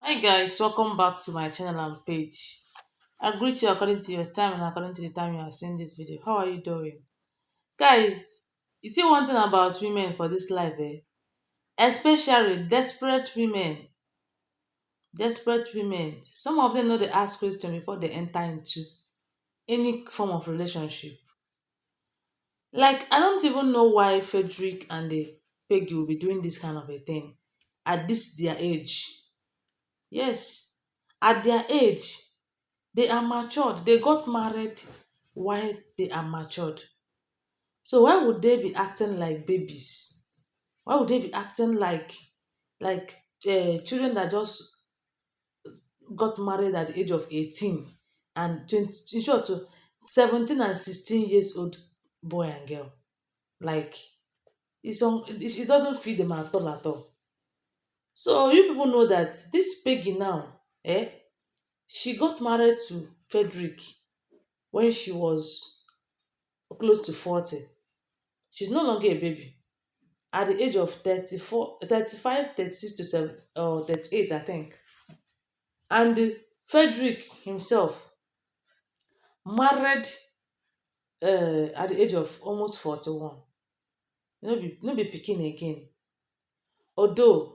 Hi guys, welcome back to my channel and page. I greet you according to your time and according to the time you are seeing this video. How are you doing? Guys, you see one thing about women for this life, especially desperate women. Some of them know they ask question before they enter into any form of relationship. Like, I don't even know why Frederick and the Peggy will be doing this kind of a thing at this their age. Yes, at their age. They are matured. They got married while they are matured. So why would they be acting like babies? Why would they be acting like children that just got married at the age of 18 and 20, in short, 17 and 16 years old boy and girl? Like, it doesn't feed them at all at all. So you people know that this Peggy now, she got married to Frederick when she was close to 40. She's no longer a baby. At the age of 34, 35, 36 to 7 or 38, I think. And Frederick himself married at the age of almost 41. No be pikin again. Although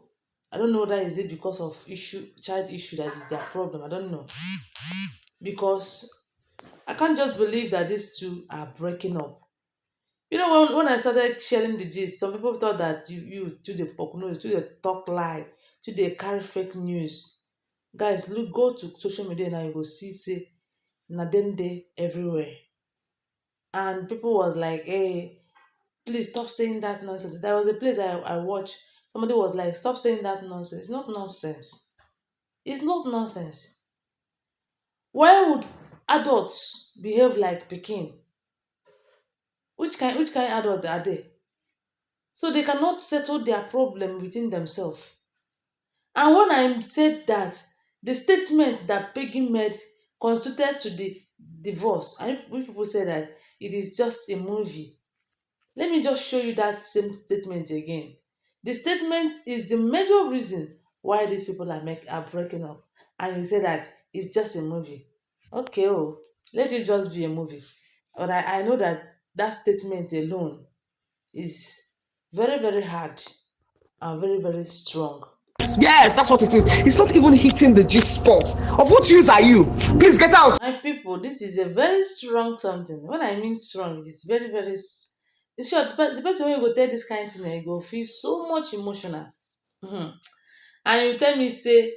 I don't know that is it because of child issue that is their problem. I don't know. Because I can't just believe that these two are breaking up. When I started sharing the gist, some people thought that you to the pop news, to the talk lie, to the carry fake news. Guys, look, go to social media now, you go see say na dem dey everywhere. And people was like, hey, please stop saying that nonsense. There was a place I watched, somebody was like, stop saying that nonsense. It's not nonsense. It's not nonsense. Why would adults behave like pikin? Which kind adult are they? So they cannot settle their problem within themselves. And when I said that, the statement that Peggy made constituted to the divorce, and if people say that it is just a movie, let me just show you that same statement again. The statement is the major reason why these people are breaking up, and you say that it's just a movie. Okay, let it just be a movie. But I know that that statement alone is very, very hard and very, very strong. Yes, that's what it is. It's not even hitting the G spot. Of what use are you? Please get out. My people, this is a very strong something. When I mean strong, it is very, very. In short, the person wey go tell this kind thing, go feel so much emotional. Mhm. And you tell me say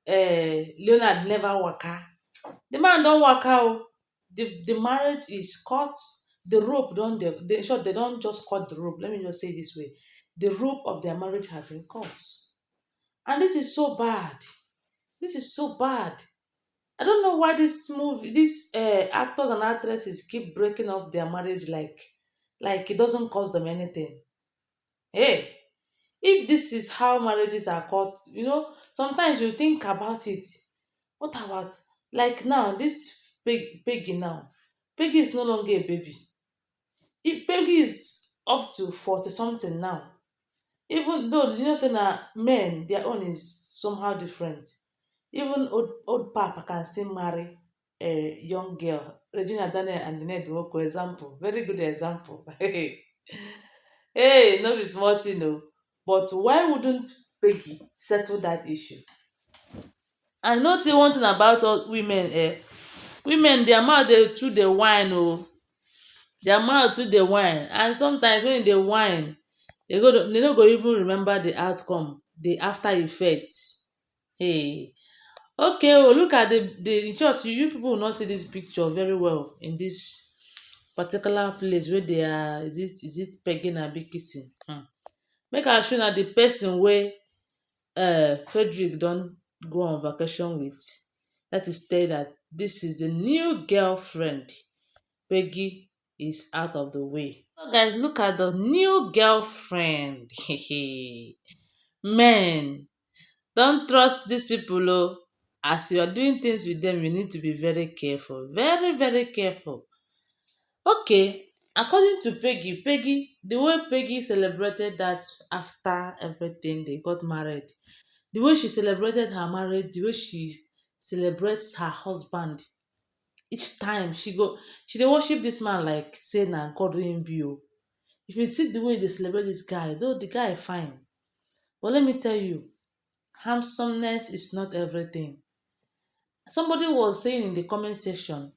Leonard never waka. The man don waka o. The marriage is cut. The rope don dey. In short, they don just cut the rope. Let me just say it this way: the rope of their marriage has been cut, and this is so bad. This is so bad. I don't know why these actors and actresses keep breaking up their marriage like it doesn't cost them anything. Hey, if this is how marriages are cut, sometimes you think about it. What about, like, now this Peggy now? Peggy is no longer a baby. If Peggy is up to 40 something now, even though say na men their own is somehow different. Even old papa can still marry a young girl. Regina Daniel and Nene Nwoko example, very good example. Hey, no be small thing o. But why wouldn't Peggy settle that issue? I know say one thing about all women, women their mouth dey too dey whine o. Their mouth too dey whine, and sometimes when e dey whine, they no go even remember the outcome, the after effect. Hey, okay, look at the in short, you people will not see this picture very well in this particular place wey they are. Is it pegging abi kissing? Make I show una the person wey Frederick don go on vacation with. That is tell that this is the new girlfriend. Peggy is out of the way. So guys, look at the new girlfriend. Men, don't trust these people o. As you are doing things with them, you need to be very careful, very, very careful. Okay, according to Peggy, the way Peggy celebrated that after everything they got married, The way she celebrated her marriage, the way she celebrates her husband, each time she dey worship this man like say na God wey him be o. If you see the way they celebrate this guy, though the guy fine, but let me tell you, handsomeness is not everything. Somebody was saying in the comment section,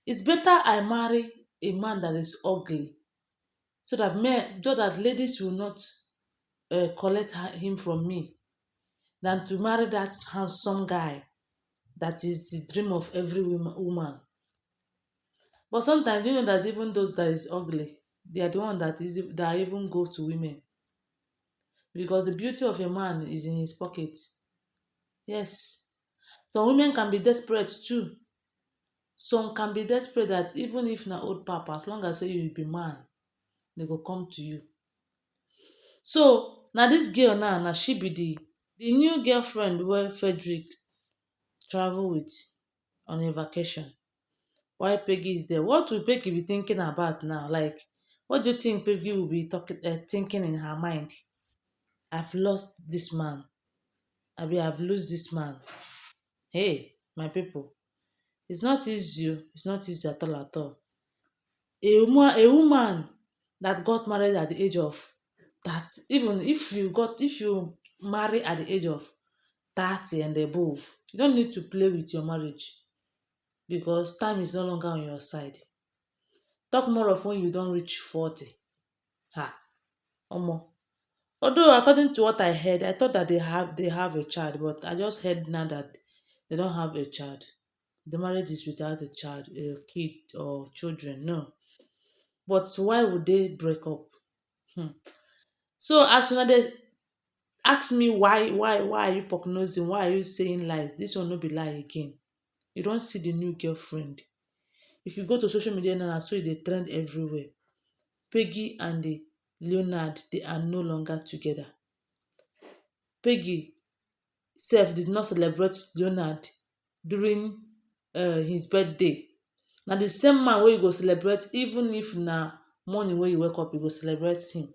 it's better I marry a man that is ugly so that ladies will not collect him from me than to marry that handsome guy that is the dream of every woman. But sometimes you know that even those that is ugly, they are the one that even go to women, because the beauty of a man is in his pocket. Yes, some women can be desperate too. Some can be desperate that even if na old papa, as long as say you be man, they go come to you. So na this girl now, na she be the new girlfriend wey Frederick travel with on a vacation. Why Peggy is there? What will Peggy be thinking about now? Like, what do you think Peggy will be thinking in her mind? I've lost this man. I've lost this man. Hey, my people, it's not easy. It's not easy at all at all. A woman that got married at the age of that, even if you marry at the age of 30 and above, you don't need to play with your marriage, because time is no longer on your side. Talk more of when you don reach 40. Ha, omo. Although according to what I heard, I thought that they have a child, but I just heard now that they don't have a child. The marriage is without a child, a kid or children. No. But why would they break up? Hmm. So as soon as they ask me why are you prognosing? Why are you saying lies? This one no be lie again. You don't see the new girlfriend. If you go to social media now, so they trend everywhere. Peggy and the Leonard, they are no longer together. Peggy sef did not celebrate Leonard during his birthday. Na the same man wey you go celebrate, even if na morning wey you wake up, you go celebrate him.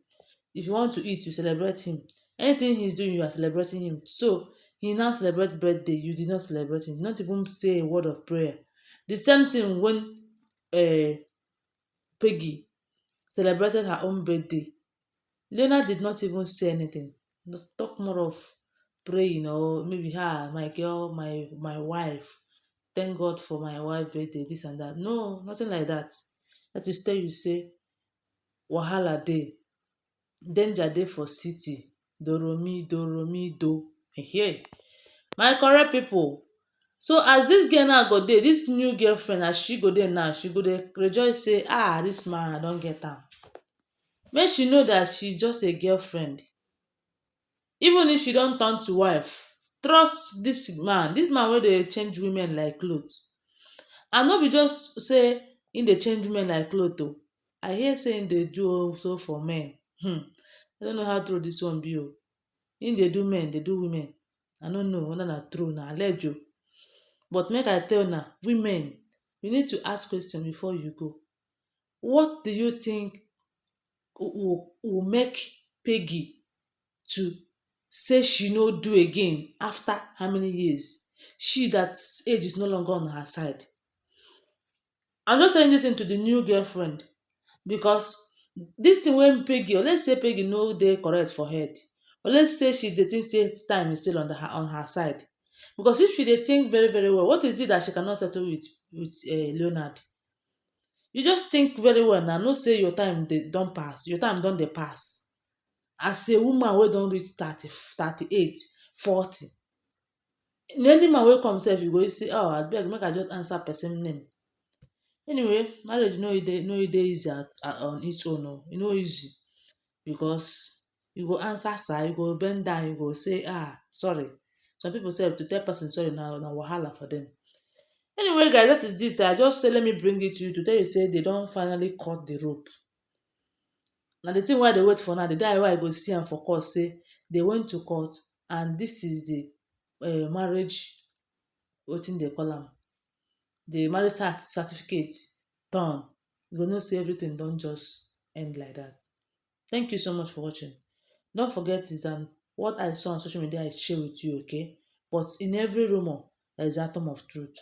If you want to eat, you celebrate him. Anything he's doing, you are celebrating him. So he now celebrate birthday, you did not celebrate him, not even say a word of prayer. The same thing when Peggy celebrated her own birthday, Leonard did not even say anything. Not talk more of praying, or maybe my girl, my wife, thank God for my wife birthday, this and that. No, nothing like that. That is tell you say wahala dey, danger dey for city. Doromi do. Hey, my correct people. So as this girl now go dey, this new girlfriend, as she go dey now, she go dey rejoice say, this man I don get am. Make she know that she just a girlfriend. Even if she don turn to wife, trust this man wey dey change women like cloth. And no be just say him dey change women like cloth o. I hear say him dey do also for men. I don't know how true this one be o. Him dey do men, dey do women. I no know whether na true, na alleged o. But make I tell una, women, you need to ask question before you go. What do you think will make Peggy to say she no do again after how many years? She that age is no longer on her side. I'm just saying this thing to the new girlfriend, because this thing wey Peggy, or let's say Peggy no dey correct for head, or let's say she dey think say time is still on her side, because if she dey think very very well, what is it that she cannot settle with Leonard? You just think very well now, know say your time don pass, your time don dey pass. As a woman wey don reach 30, 38, 40, any man wey come sef, you go say, abeg make I just answer person name. Anyway, marriage no dey easy on its own o. E no easy, because you go answer sir, you go bend down, you go say sorry. Some people sef, to tell person sorry na wahala for them. Anyway guys, that is this. I just say let me bring it to you to tell you say they don finally cut the rope. Na the thing wey I dey wait for now, the day wey I go see am for court, say they went to court and this is the marriage, wetin they call am, the marriage certificate done. You go know say everything don just end like that. Thank you so much for watching. Don't forget is what I saw on social media I share with you, okay? But in every rumor, there is atom of truth.